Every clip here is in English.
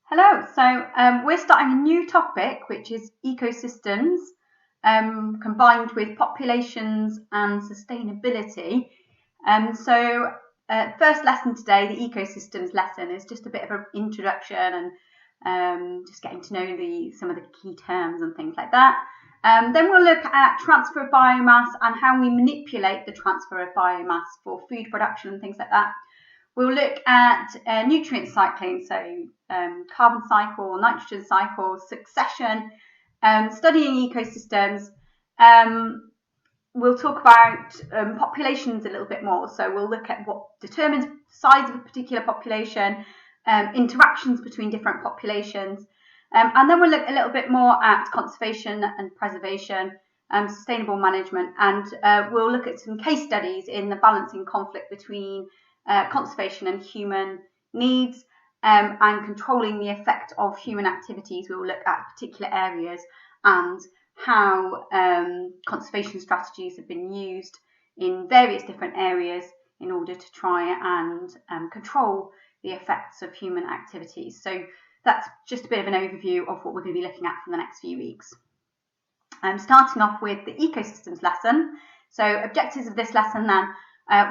Hello, so we're starting a new topic, which is ecosystems combined with populations and sustainability. First lesson today, the ecosystems lesson, is just a bit of an introduction and just getting to know some of the key terms and things like that. Then we'll look at transfer of biomass and how we manipulate the transfer of biomass for food production and things like that. We'll look at nutrient cycling, so carbon cycle, nitrogen cycle, succession, studying ecosystems. We'll talk about populations a little bit more. So we'll look at what determines the size of a particular population, interactions between different populations. And then we'll look a little bit more at conservation and preservation, sustainable management, and we'll look at some case studies in the balancing conflict between conservation and human needs, and controlling the effect of human activities. We will look at particular areas and how conservation strategies have been used in various different areas in order to try and control the effects of human activities. So that's just a bit of an overview of what we're going to be looking at for the next few weeks. Starting off with the ecosystems lesson. So objectives of this lesson then.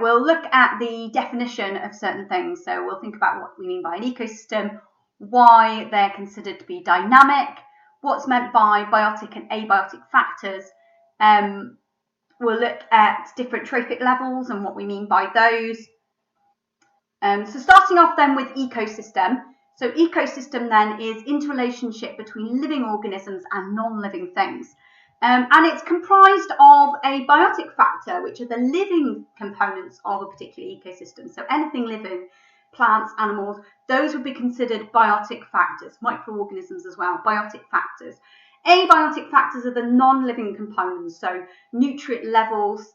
We'll look at the definition of certain things. So we'll think about what we mean by an ecosystem, why they're considered to be dynamic, what's meant by biotic and abiotic factors. We'll look at different trophic levels and what we mean by those. So starting off then with ecosystem. So ecosystem then is interrelationship between living organisms and non-living things. And it's comprised of a biotic factor, which are the living components of a particular ecosystem. So anything living, plants, animals, those would be considered biotic factors, microorganisms as well, biotic factors. Abiotic factors are the non-living components, so nutrient levels,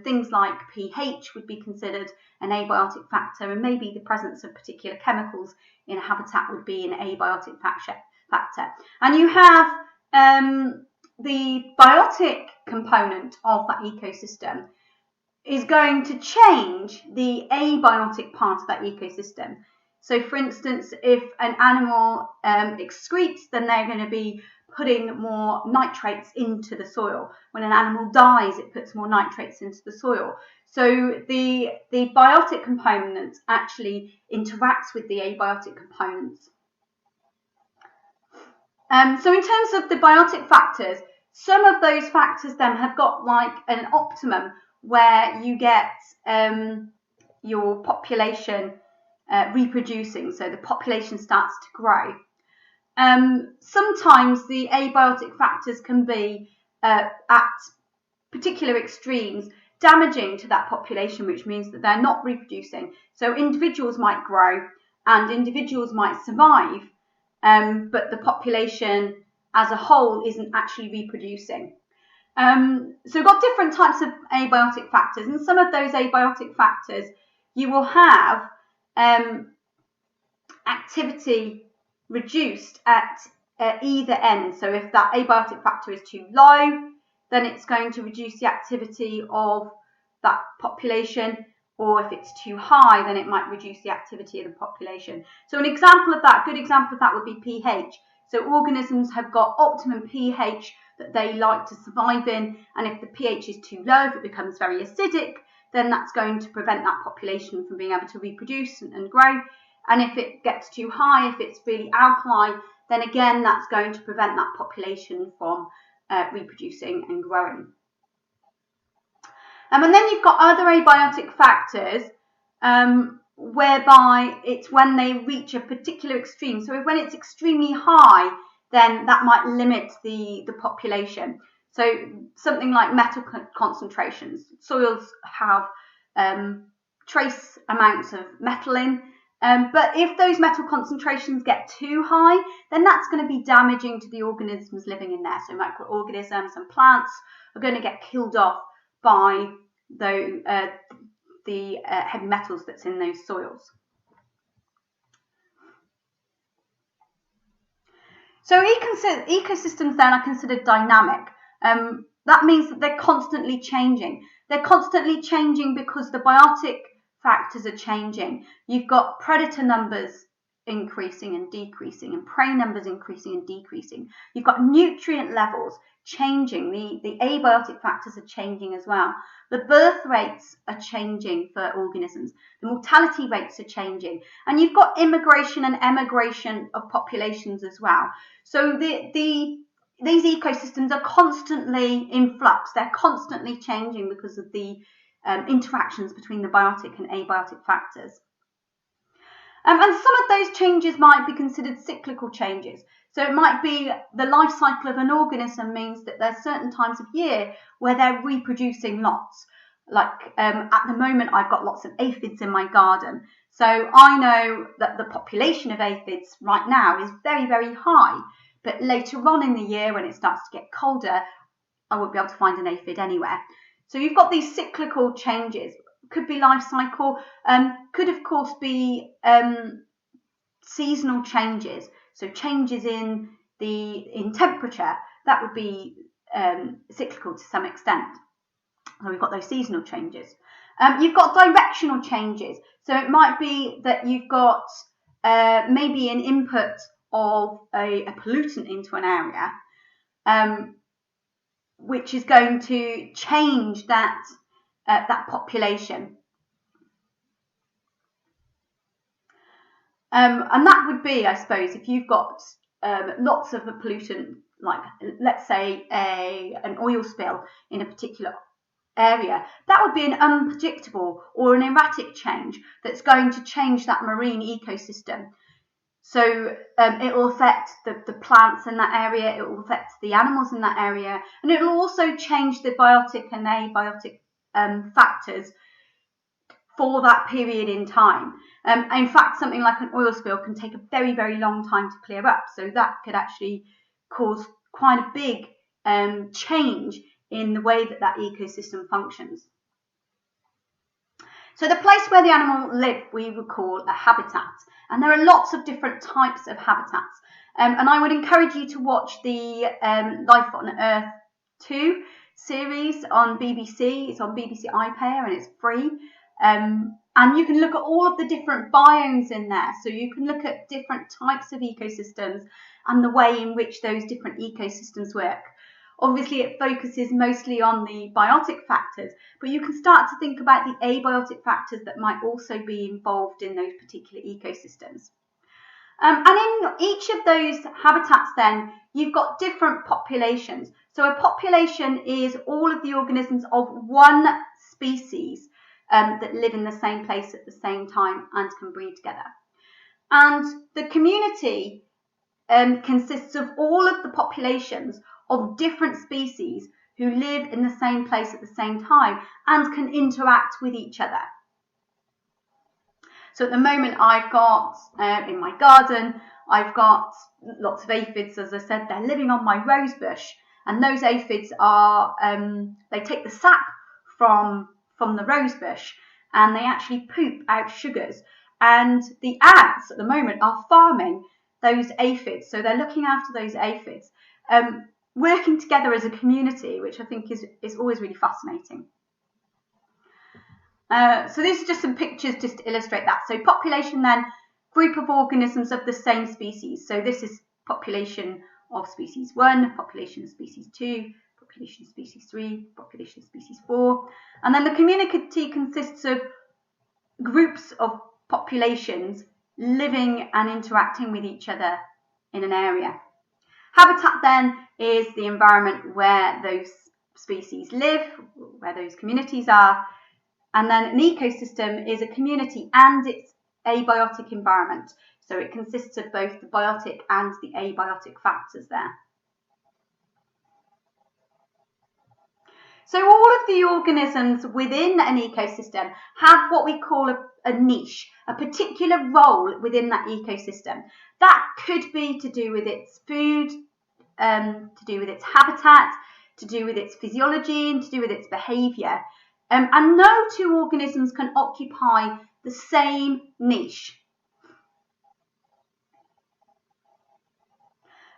things like pH would be considered an abiotic factor, and maybe the presence of particular chemicals in a habitat would be an abiotic factor. And you have the biotic component of that ecosystem is going to change the abiotic part of that ecosystem. So for instance, if an animal excretes, then they're going to be putting more nitrates into the soil. When an animal dies, it puts more nitrates into the soil. So the biotic component actually interacts with the abiotic components. So in terms of the biotic factors, some of those factors then have got like an optimum where you get your population reproducing, so the population starts to grow. Sometimes the abiotic factors can be at particular extremes damaging to that population, which means that they're not reproducing. So individuals might grow and individuals might survive, but the population as a whole isn't actually reproducing. So we've got different types of abiotic factors, and some of those abiotic factors you will have activity reduced at either end. So if that abiotic factor is too low, then it's going to reduce the activity of that population, or if it's too high, then it might reduce the activity of the population. So an example of that, a good example of that would be pH. So organisms have got optimum pH that they like to survive in, and if the pH is too low, if it becomes very acidic, then that's going to prevent that population from being able to reproduce and grow. And if it gets too high, if it's really alkali, then again, that's going to prevent that population from reproducing and growing. And then you've got other abiotic factors, whereby it's when they reach a particular extreme. So when it's extremely high, then that might limit the population. So something like metal concentrations. Soils have trace amounts of metal in, but if those metal concentrations get too high, then that's going to be damaging to the organisms living in there. So microorganisms and plants are going to get killed off by the heavy metals that's in those soils. So ecosystems then are considered dynamic. That means that they're constantly changing. They're constantly changing because the biotic factors are changing. You've got predator numbers increasing and decreasing, and prey numbers increasing and decreasing. You've got nutrient levels changing. The abiotic factors are changing as well. The birth rates are changing for organisms. The mortality rates are changing. And you've got immigration and emigration of populations as well. So these ecosystems are constantly in flux. They're constantly changing because of the interactions between the biotic and abiotic factors. And some of those changes might be considered cyclical changes. So it might be the life cycle of an organism means that there's certain times of year where they're reproducing lots. Like at the moment, I've got lots of aphids in my garden. So I know that the population of aphids right now is very, very high. But later on in the year, when it starts to get colder, I won't be able to find an aphid anywhere. So you've got these cyclical changes. Could be life cycle, could of course be seasonal changes. So changes in temperature, that would be cyclical to some extent. So we've got those seasonal changes. You've got directional changes. So it might be that you've got maybe an input of a pollutant into an area, which is going to change that population. And that would be, I suppose, if you've got lots of a pollutant, like let's say an oil spill in a particular area, that would be an unpredictable or an erratic change that's going to change that marine ecosystem. So it will affect the plants in that area, it will affect the animals in that area, and it will also change the biotic and abiotic factors for that period in time. In fact, something like an oil spill can take a very, very long time to clear up. So that could actually cause quite a big change in the way that ecosystem functions. So the place where the animal live, we would call a habitat. And there are lots of different types of habitats. And I would encourage you to watch the Life on Earth 2 series on BBC. It's on BBC iPlayer and it's free. And you can look at all of the different biomes in there. So you can look at different types of ecosystems and the way in which those different ecosystems work. Obviously, it focuses mostly on the biotic factors, but you can start to think about the abiotic factors that might also be involved in those particular ecosystems. And in each of those habitats then, you've got different populations. So a population is all of the organisms of one species that live in the same place at the same time and can breed together. And the community consists of all of the populations of different species who live in the same place at the same time and can interact with each other. So at the moment I've got, in my garden, I've got lots of aphids, as I said, they're living on my rose bush, and those aphids are, they take the sap from the rose bush and they actually poop out sugars, and the ants at the moment are farming those aphids, so they're looking after those aphids, working together as a community, which I think is always really fascinating. So these are just some pictures just to illustrate that. So population then, group of organisms of the same species. So this is population of species 1, population of species 2, population of species 3, population of species 4. And then the community consists of groups of populations living and interacting with each other in an area. Habitat then is the environment where those species live, where those communities are. And then an ecosystem is a community and its abiotic environment. So it consists of both the biotic and the abiotic factors there. So all of the organisms within an ecosystem have what we call a niche, a particular role within that ecosystem. That could be to do with its food, to do with its habitat, to do with its physiology, and to do with its behaviour. And no two organisms can occupy the same niche.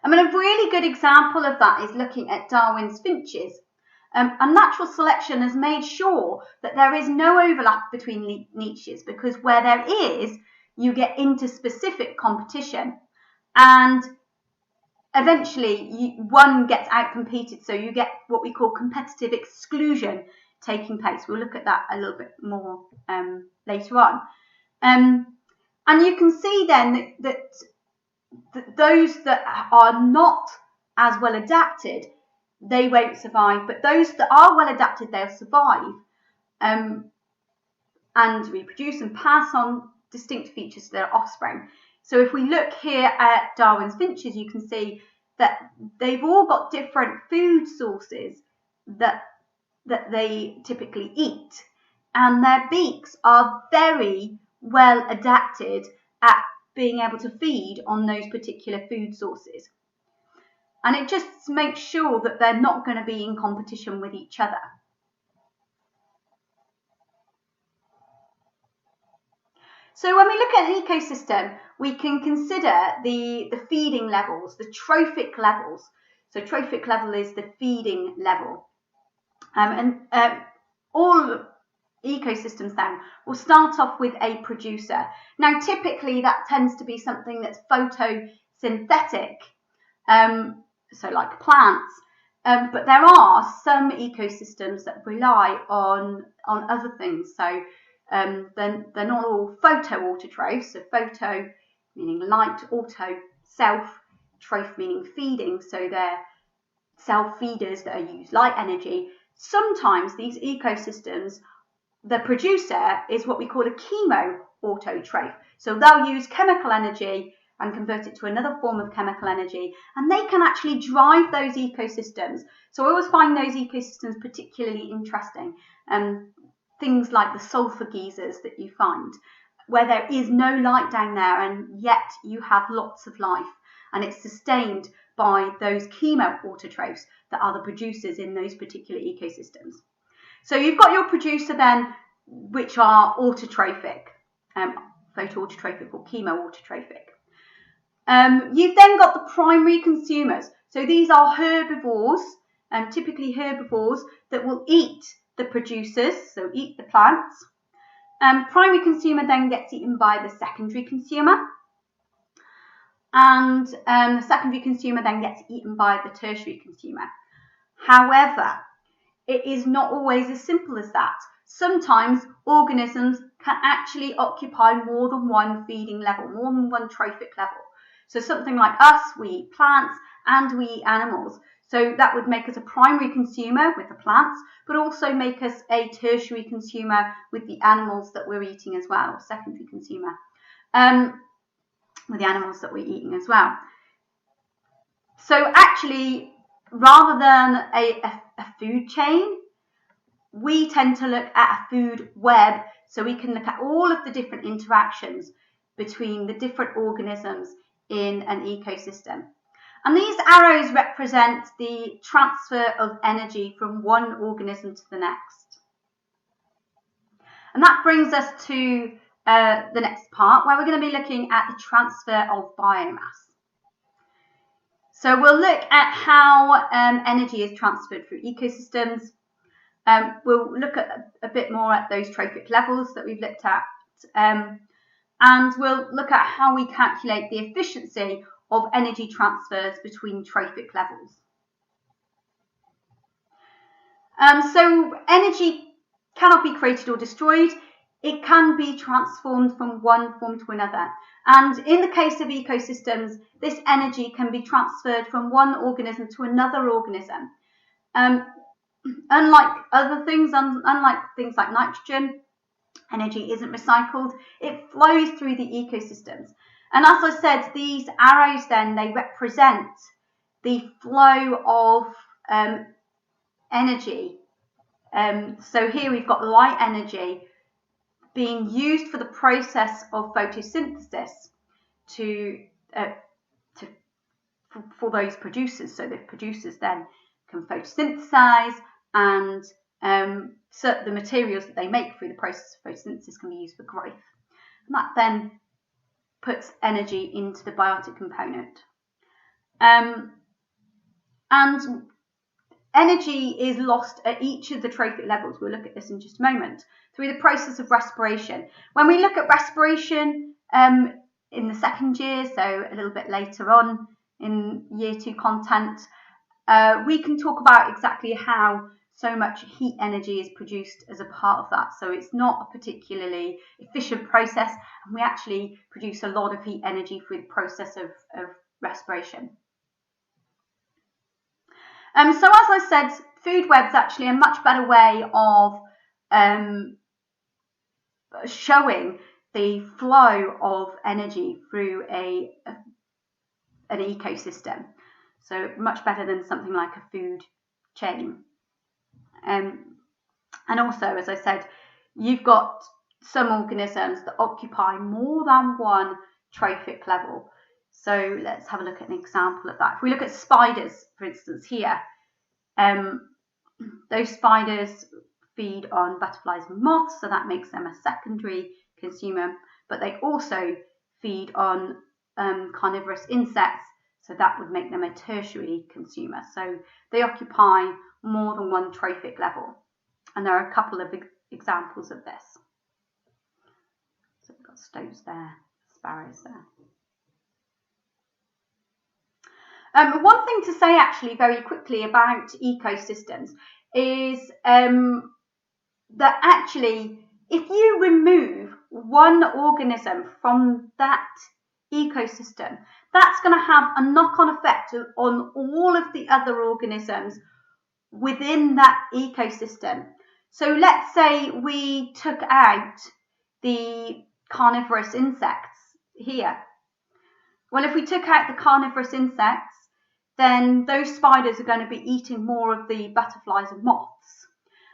I mean, a really good example of that is looking at Darwin's finches. And natural selection has made sure that there is no overlap between niches, because where there is, you get interspecific competition, and eventually one gets outcompeted, so you get what we call competitive exclusion taking place. We'll look at that a little bit more later on. And you can see then that those that are not as well adapted, they won't survive, but those that are well adapted, they'll survive and reproduce and pass on distinct features to their offspring. So if we look here at Darwin's finches, you can see that they've all got different food sources that they typically eat, and their beaks are very well adapted at being able to feed on those particular food sources. And it just makes sure that they're not going to be in competition with each other. So when we look at an ecosystem, we can consider the feeding levels, the trophic levels. So trophic level is the feeding level. All ecosystems then will start off with a producer. Now, typically that tends to be something that's photosynthetic, so like plants, but there are some ecosystems that rely on other things. So they're not all photo-autotrophs, so photo meaning light, auto, self, troph meaning feeding, so they're self-feeders that use light energy. Sometimes these ecosystems, the producer is what we call a chemo-autotroph. So they'll use chemical energy and convert it to another form of chemical energy, and they can actually drive those ecosystems. So I always find those ecosystems particularly interesting. Things like the sulfur geysers that you find, where there is no light down there, and yet you have lots of life, and it's sustained by those chemo-autotrophs that are the producers in those particular ecosystems. So you've got your producer then, which are autotrophic, photoautotrophic or chemoautotrophic. You've then got the primary consumers. So these are herbivores, typically herbivores that will eat the producers, so eat the plants. Primary consumer then gets eaten by the secondary consumer. And the secondary consumer then gets eaten by the tertiary consumer. However, it is not always as simple as that. Sometimes organisms can actually occupy more than one feeding level, more than one trophic level. So something like us, we eat plants and we eat animals. So that would make us a primary consumer with the plants, but also make us a tertiary consumer with the animals that we're eating as well, secondary consumer. With the animals that we're eating as well. So actually, rather than a food chain, we tend to look at a food web, so we can look at all of the different interactions between the different organisms in an ecosystem. And these arrows represent the transfer of energy from one organism to the next. And that brings us to the next part, where we're going to be looking at the transfer of biomass. So we'll look at how energy is transferred through ecosystems. We'll look at a bit more at those trophic levels that we've looked at. And we'll look at how we calculate the efficiency of energy transfers between trophic levels. So energy cannot be created or destroyed. It can be transformed from one form to another. And in the case of ecosystems, this energy can be transferred from one organism to another organism. Unlike other things, unlike things like nitrogen, energy isn't recycled. It flows through the ecosystems. And as I said, these arrows then, they represent the flow of energy. So here we've got light energy being used for the process of photosynthesis for those producers. So the producers then can photosynthesize, and so the materials that they make through the process of photosynthesis can be used for growth. And that then puts energy into the biotic component. And energy is lost at each of the trophic levels. We'll look at this in just a moment, through the process of respiration. When we look at respiration, in the second year, so a little bit later on in year 2 content, we can talk about exactly how so much heat energy is produced as a part of that. So it's not a particularly efficient process, and we actually produce a lot of heat energy through the process of respiration. So as I said, food web's actually a much better way of showing the flow of energy through an ecosystem. So much better than something like a food chain. And also, as I said, you've got some organisms that occupy more than one trophic level. So let's have a look at an example of that. If we look at spiders, for instance, here, those spiders feed on butterflies and moths, so that makes them a secondary consumer, but they also feed on carnivorous insects, so that would make them a tertiary consumer. So they occupy more than one trophic level. And there are a couple of examples of this. So we've got stoats there, sparrows there. One thing to say actually very quickly about ecosystems is that actually if you remove one organism from that ecosystem, that's going to have a knock-on effect on all of the other organisms within that ecosystem. So let's say we took out the carnivorous insects here. Well, if we took out the carnivorous insects, then those spiders are going to be eating more of the butterflies and moths.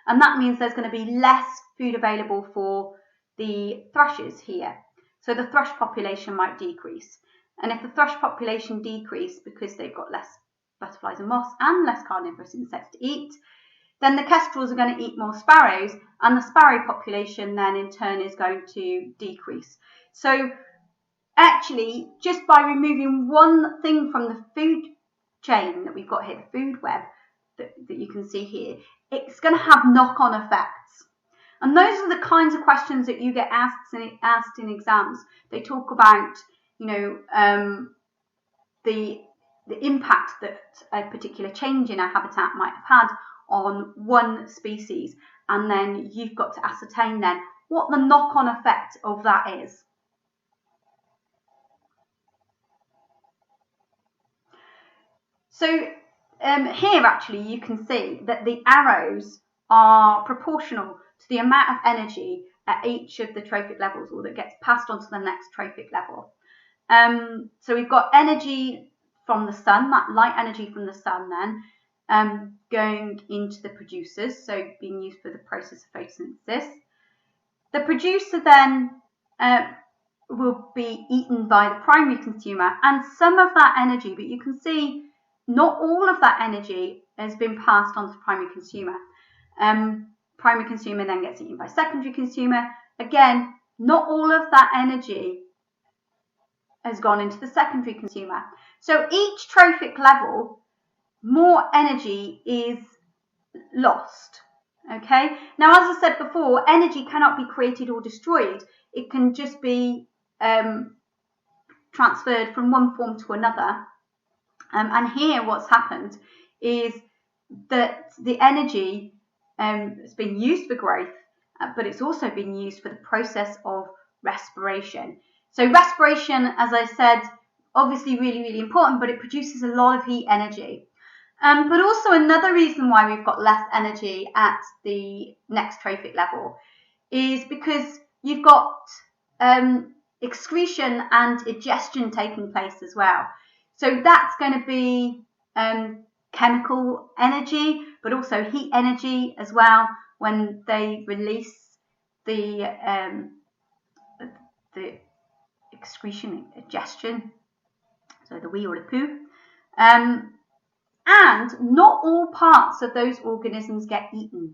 And that means there's going to be less food available for the thrushes here. So the thrush population might decrease. And if the thrush population decreases because they've got less butterflies and moths and less carnivorous insects to eat, then the kestrels are going to eat more sparrows, and the sparrow population then in turn is going to decrease. So actually, just by removing one thing from the food chain that we've got here, the food web that you can see here, it's going to have knock-on effects. And those are the kinds of questions that you get asked in exams. They talk about, the impact that a particular change in a habitat might have had on one species, and then you've got to ascertain then what the knock-on effect of that is. So here actually you can see that the arrows are proportional to the amount of energy at each of the trophic levels, or that gets passed on to the next trophic level. So we've got energy from the sun, that light energy from the sun then, going into the producers, so being used for the process of photosynthesis. The producer then will be eaten by the primary consumer, and some of that energy, but you can see not all of that energy has been passed on to primary consumer. Primary consumer then gets eaten by secondary consumer. Again, not all of that energy has gone into the secondary consumer. So each trophic level, more energy is lost. Okay. Now, as I said before, energy cannot be created or destroyed. It can just be transferred from one form to another. And here what's happened is that the energy has been used for growth, but it's also been used for the process of respiration. So respiration, as I said, obviously really, really important, but it produces a lot of heat energy. But also another reason why we've got less energy at the next trophic level is because you've got excretion and digestion taking place as well. So that's going to be chemical energy, but also heat energy as well when they release the excretion, digestion, so the wee or the poo. And not all parts of those organisms get eaten.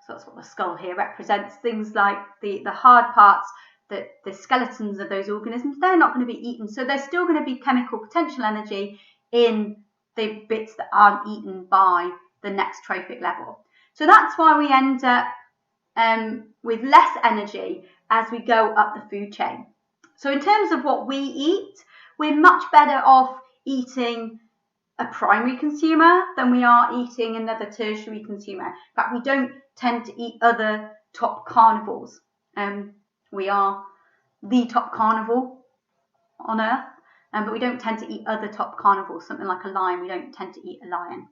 So that's what the skull here represents. Things like the hard parts, the skeletons of those organisms, they're not going to be eaten. So there's still going to be chemical potential energy in the bits that aren't eaten by the next trophic level. So that's why we end up with less energy as we go up the food chain. So in terms of what we eat, we're much better off eating a primary consumer than we are eating another tertiary consumer. In fact, we don't tend to eat other top carnivores. We are the top carnivore on Earth, but we don't tend to eat other top carnivores. Something like a lion, we don't tend to eat a lion.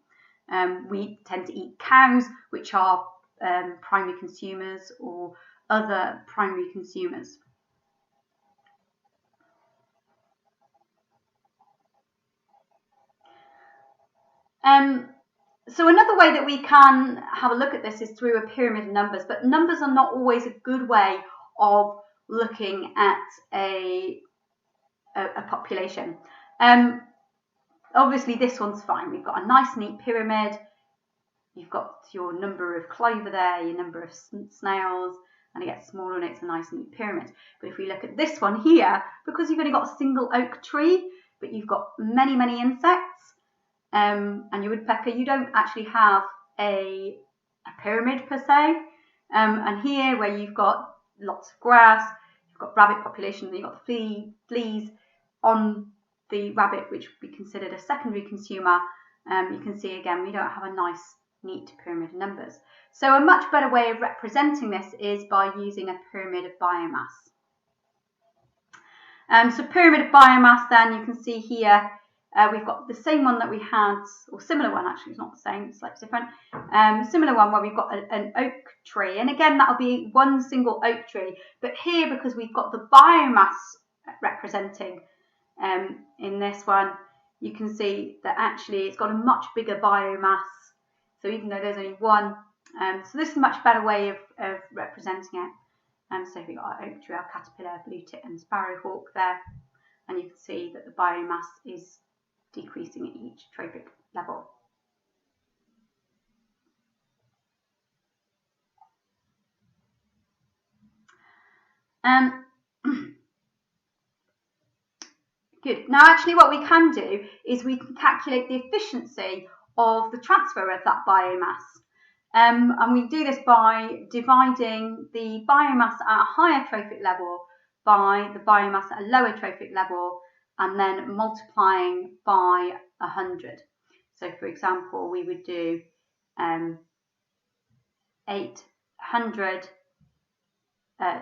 We tend to eat cows, which are primary consumers or other primary consumers. So another way that we can have a look at this is through a pyramid of numbers, but numbers are not always a good way of looking at a population. Obviously this one's fine. We've got a nice neat pyramid. You've got your number of clover there, your number of snails, and it gets smaller and it's a nice neat pyramid. But if we look at this one here, because you've only got a single oak tree, but you've got many, many insects, and your woodpecker, you don't actually have a pyramid per se. And here where you've got lots of grass, you've got rabbit population, you've got fleas on the rabbit, which would be considered a secondary consumer. You can see again, we don't have a nice neat pyramid of numbers. So a much better way of representing this is by using a pyramid of biomass. So pyramid of biomass, then you can see here, we've got the same one that we had, or similar one actually, it's not the same, it's slightly different. Similar one where we've got an oak tree, and again that'll be one single oak tree, but here because we've got the biomass representing in this one, you can see that actually it's got a much bigger biomass. So even though there's only one, so this is a much better way of representing it. So we've got our oak tree, our caterpillar, blue tit and sparrowhawk there, and you can see that the biomass is decreasing at each trophic level. Good. Now actually what we can do is we can calculate the efficiency of the transfer of that biomass. And we do this by dividing the biomass at a higher trophic level by the biomass at a lower trophic level and then multiplying by 100. So for example, we would do 800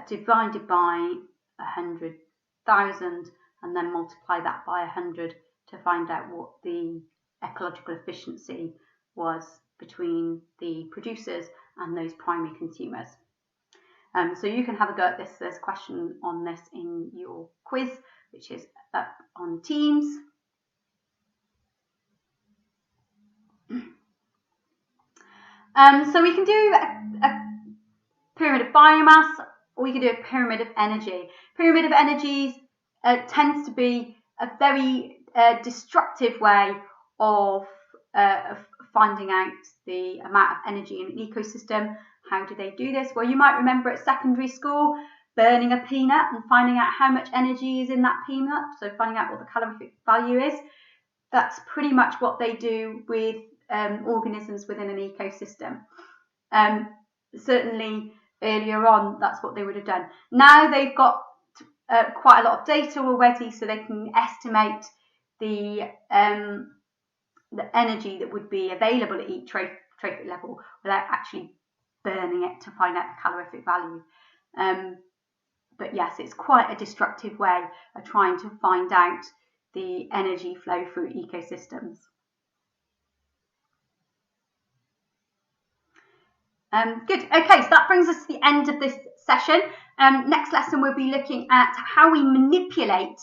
divided by 100,000 and then multiply that by 100 to find out what the ecological efficiency was between the producers and those primary consumers. So you can have a go at this. There's a question on this in your quiz, which is up on Teams. So we can do a pyramid of biomass, or we can do a pyramid of energy. Pyramid of energies tends to be a very destructive way of finding out the amount of energy in an ecosystem. How do they do this? Well, you might remember at secondary school burning a peanut and finding out how much energy is in that peanut, so finding out what the calorific value is. That's pretty much what they do with organisms within an ecosystem. Certainly earlier on, that's what they would have done. Now they've got quite a lot of data already, so they can estimate the energy that would be available at each trophic level without actually burning it to find out the calorific value. But yes, it's quite a destructive way of trying to find out the energy flow through ecosystems. Good. Okay, so that brings us to the end of this session. Next lesson, we'll be looking at how we manipulate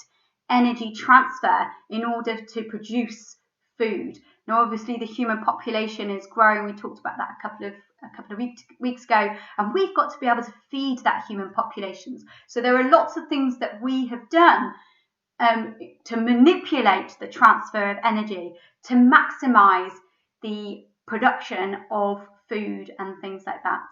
energy transfer in order to produce food. Now, obviously, the human population is growing. We talked about that a couple of weeks ago, and we've got to be able to feed that human populations. So there are lots of things that we have done to manipulate the transfer of energy to maximise the production of food and things like that.